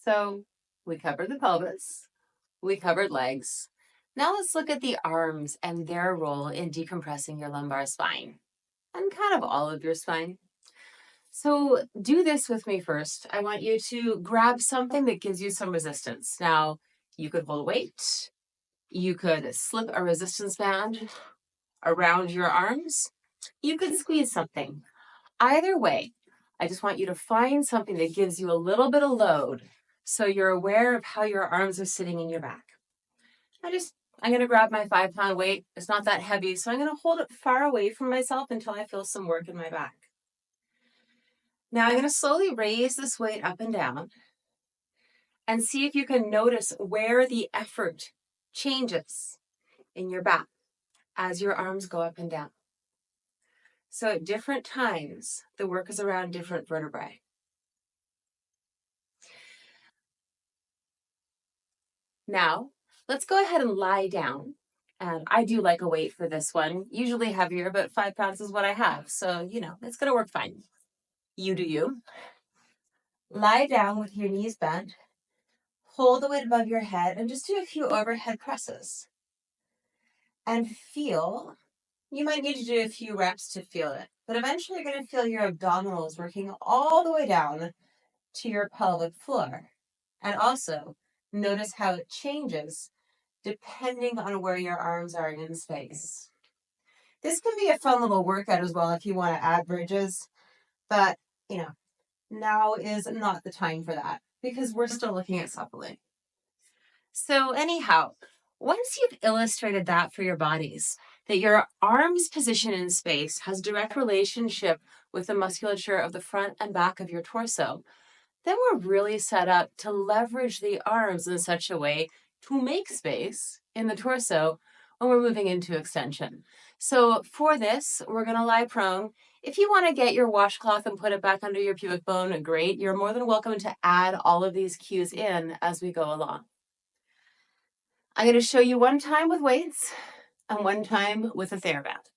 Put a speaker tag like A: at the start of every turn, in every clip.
A: So we covered the pelvis, we covered legs. Now let's look at the arms and their role in decompressing your lumbar spine and kind of all of your spine. So do this with me first. I want you to grab something that gives you some resistance. Now, you could hold a weight, you could slip a resistance band around your arms, you could squeeze something. Either way, I just want you to find something that gives you a little bit of load so you're aware of how your arms are sitting in your back. I'm going to grab my 5-pound weight. It's not that heavy, so I'm going to hold it far away from myself until I feel some work in my back. Now I'm going to slowly raise this weight up and down and see if you can notice where the effort changes in your back as your arms go up and down. So at different times, the work is around different vertebrae. Now, let's go ahead and lie down. And I do like a weight for this one, usually heavier, but 5 pounds is what I have. So, it's going to work fine. You do you. Lie down with your knees bent. Hold the weight above your head and just do a few overhead presses. And feel, you might need to do a few reps to feel it, but eventually you're going to feel your abdominals working all the way down to your pelvic floor. And also, notice how it changes depending on where your arms are in space. This can be a fun little workout as well if you want to add bridges, but, now is not the time for that because we're still looking at suppling. So anyhow, once you've illustrated that for your bodies, that your arms position in space has direct relationship with the musculature of the front and back of your torso, then we're really set up to leverage the arms in such a way to make space in the torso when we're moving into extension. So for this, we're going to lie prone. If you want to get your washcloth and put it back under your pubic bone, great. You're more than welcome to add all of these cues in as we go along. I'm going to show you one time with weights and one time with a TheraBand.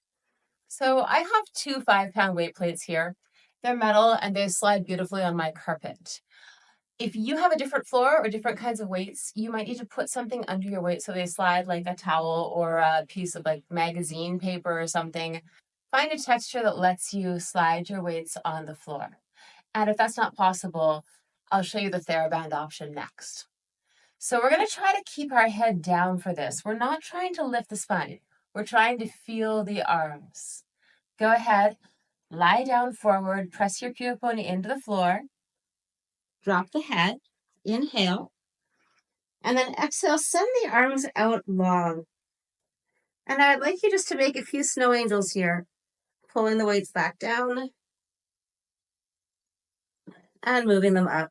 A: So I have 2 5-pound weight plates here. They're metal and they slide beautifully on my carpet. If you have a different floor or different kinds of weights, you might need to put something under your weight so they slide, like a towel or a piece of magazine paper or something. Find a texture that lets you slide your weights on the floor. And if that's not possible, I'll show you the TheraBand option next. So we're going to try to keep our head down for this. We're not trying to lift the spine. We're trying to feel the arms. Go ahead, lie down forward, press your pubic bone into the floor. Drop the head, inhale, and then exhale, send the arms out long. And I'd like you just to make a few snow angels here, pulling the weights back down and moving them up.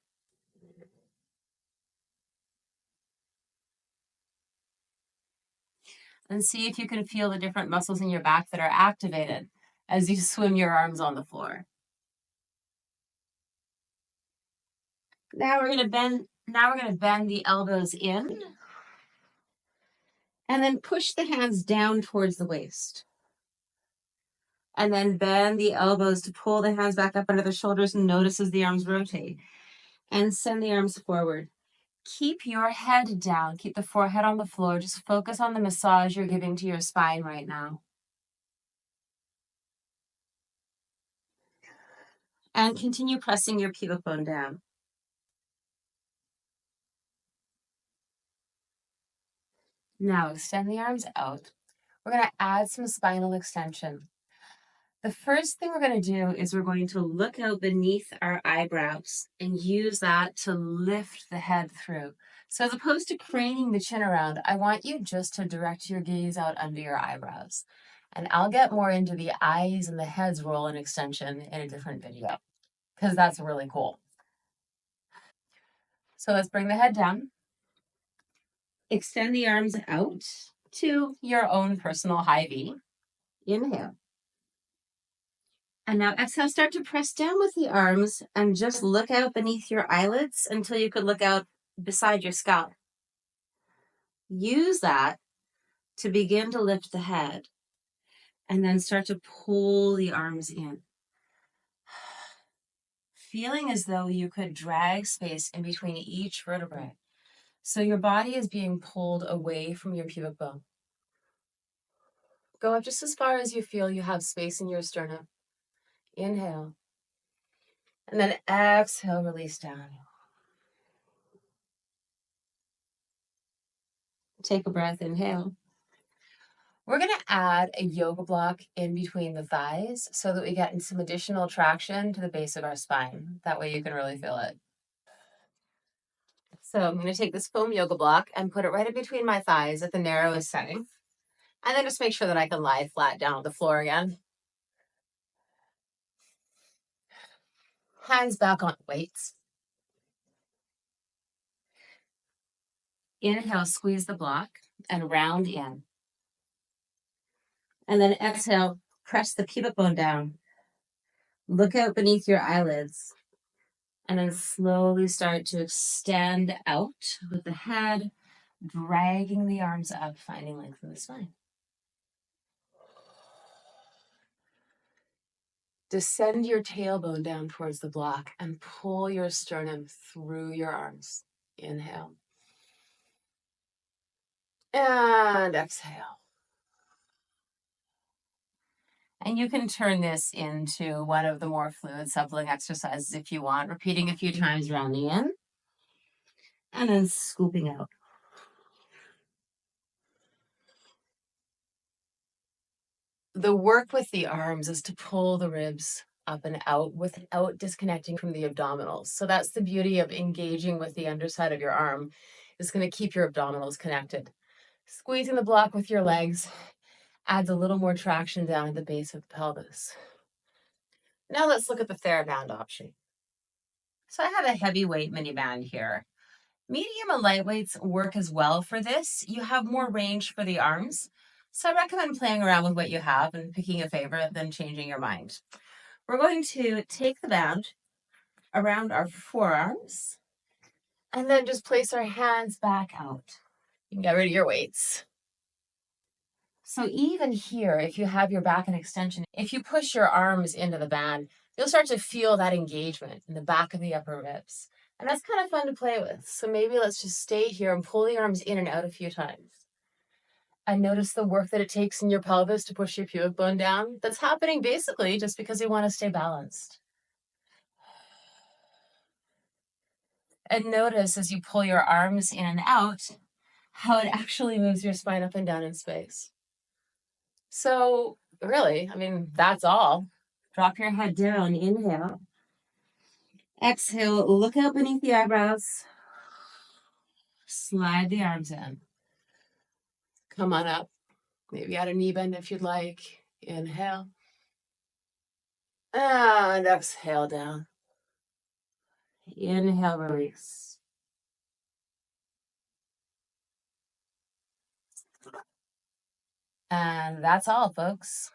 A: And see if you can feel the different muscles in your back that are activated as you swim your arms on the floor. Now we're going to bend the elbows in and then push the hands down towards the waist. And then bend the elbows to pull the hands back up under the shoulders and notice as the arms rotate. And send the arms forward. Keep your head down. Keep the forehead on the floor. Just focus on the massage you're giving to your spine right now. And continue pressing your pubic bone down. Now extend the arms out. We're going to add some spinal extension. The first thing we're going to do is we're going to look out beneath our eyebrows and use that to lift the head through. So as opposed to craning the chin around, I want you just to direct your gaze out under your eyebrows. And I'll get more into the eyes and the head's role in extension in a different video, because that's really cool. So let's bring the head down. Extend the arms out to your own personal high V. Inhale. And now exhale, start to press down with the arms and just look out beneath your eyelids until you could look out beside your scalp. Use that to begin to lift the head and then start to pull the arms in. feeling as though you could drag space in between each vertebrae. So your body is being pulled away from your pubic bone. Go up just as far as you feel you have space in your sternum. Inhale. And then exhale, release down. Take a breath, inhale. We're going to add a yoga block in between the thighs so that we get some additional traction to the base of our spine. That way you can really feel it. So I'm going to take this foam yoga block and put it right in between my thighs at the narrowest setting. And then just make sure that I can lie flat down on the floor again. Hands back on weights. Inhale, squeeze the block and round in. And then exhale, press the pubic bone down. Look out beneath your eyelids. And then slowly start to extend out with the head, dragging the arms up, finding length in the spine. Descend your tailbone down towards the block and pull your sternum through your arms. Inhale. And exhale. And you can turn this into one of the more fluid suppling exercises if you want, repeating a few times, rounding in, and then scooping out. The work with the arms is to pull the ribs up and out without disconnecting from the abdominals. So that's the beauty of engaging with the underside of your arm. It's going to keep your abdominals connected. Squeezing the block with your legs adds a little more traction down at the base of the pelvis. Now let's look at the TheraBand option. So I have a heavyweight mini band here. Medium and lightweights work as well for this. You have more range for the arms. So I recommend playing around with what you have and picking a favorite, then changing your mind. We're going to take the band around our forearms and then just place our hands back out. You can get rid of your weights. So even here, if you have your back in extension, if you push your arms into the band, you'll start to feel that engagement in the back of the upper ribs. And that's kind of fun to play with. So maybe let's just stay here and pull the arms in and out a few times. And notice the work that it takes in your pelvis to push your pubic bone down. That's happening basically just because you want to stay balanced. And notice as you pull your arms in and out, how it actually moves your spine up and down in space. So really, I mean, that's all. Drop your head down, inhale. Exhale, look out beneath the eyebrows. Slide the arms in. Come on up. Maybe add a knee bend if you'd like. Inhale. And exhale down. Inhale, release. And that's all, folks.